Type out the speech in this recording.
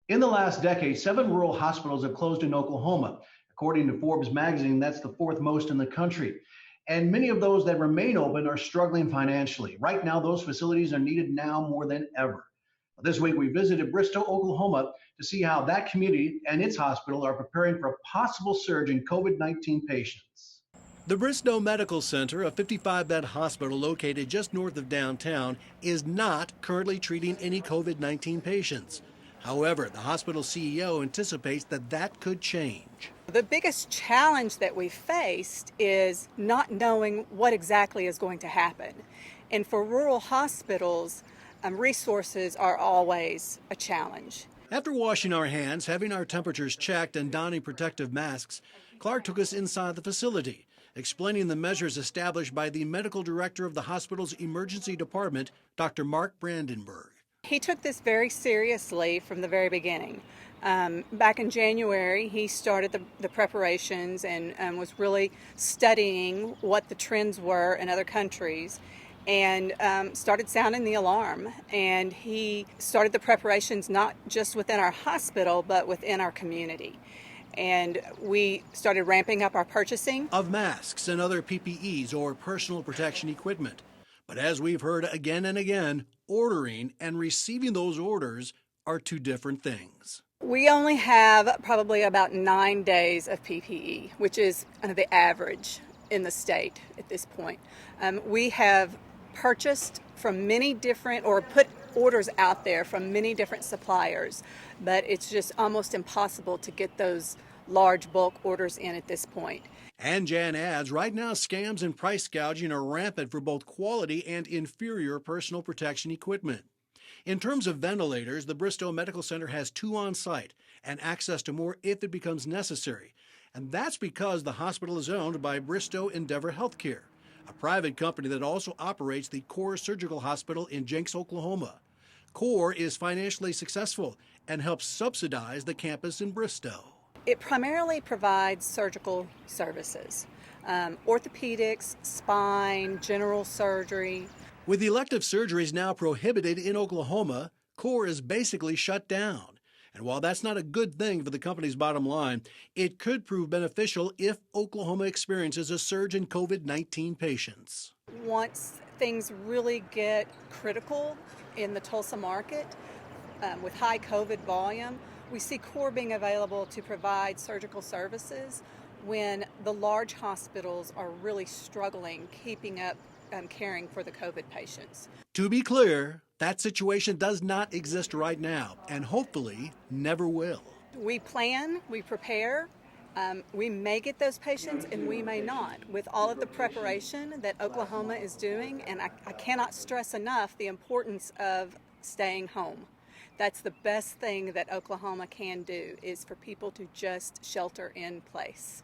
In the last decade, 7 rural hospitals have closed in Oklahoma. According to Forbes magazine, that's the fourth most in the country. And many of those that remain open are struggling financially. Right now, those facilities are needed now more than ever. This week, we visited Bristow, Oklahoma to see how that community and its hospital are preparing for a possible surge in COVID-19 patients. The Bristow Medical Center, a 55-bed hospital located just north of downtown, is not currently treating any COVID-19 patients. However, the hospital CEO anticipates that that could change. The biggest challenge that we faced is not knowing what exactly is going to happen. And for rural hospitals, resources are always a challenge. After washing our hands, having our temperatures checked, and donning protective masks, Clark took us inside the facility, explaining the measures established by the medical director of the hospital's emergency department, Dr. Mark Brandenburg. He took this very seriously from the very beginning. Back in January, he started the preparations and was really studying what the trends were in other countries and started sounding the alarm. And he started the preparations not just within our hospital, but within our community. And we started ramping up our purchasing of masks and other PPEs or personal protection equipment. But as we've heard again and again, ordering and receiving those orders are two different things. We only have probably about 9 days of PPE, which is the average in the state at this point. We have purchased from many different, or put orders out there from many different suppliers, but it's just almost impossible to get those large bulk orders in at this point. And Jan adds, right now scams and price gouging are rampant for both quality and inferior personal protection equipment. In terms of ventilators, the Bristow Medical Center has 2 on site and access to more if it becomes necessary. And that's because the hospital is owned by Bristow Endeavor Healthcare, a private company that also operates the Core Surgical Hospital in Jenks, Oklahoma. Core is financially successful and helps subsidize the campus in Bristow. It primarily provides surgical services, orthopedics, spine, general surgery. With elective surgeries now prohibited in Oklahoma, Core is basically shut down. And while that's not a good thing for the company's bottom line, it could prove beneficial if Oklahoma experiences a surge in COVID-19 patients. Once things really get critical in the Tulsa market, with high COVID volume, we see Core being available to provide surgical services when the large hospitals are really struggling keeping up caring for the COVID patients. To be clear, that situation does not exist right now, and hopefully never will. We plan, we prepare. We may get those patients and we may not, with all of the preparation that Oklahoma is doing, and I cannot stress enough the importance of staying home. That's the best thing that Oklahoma can do, is for people to just shelter in place.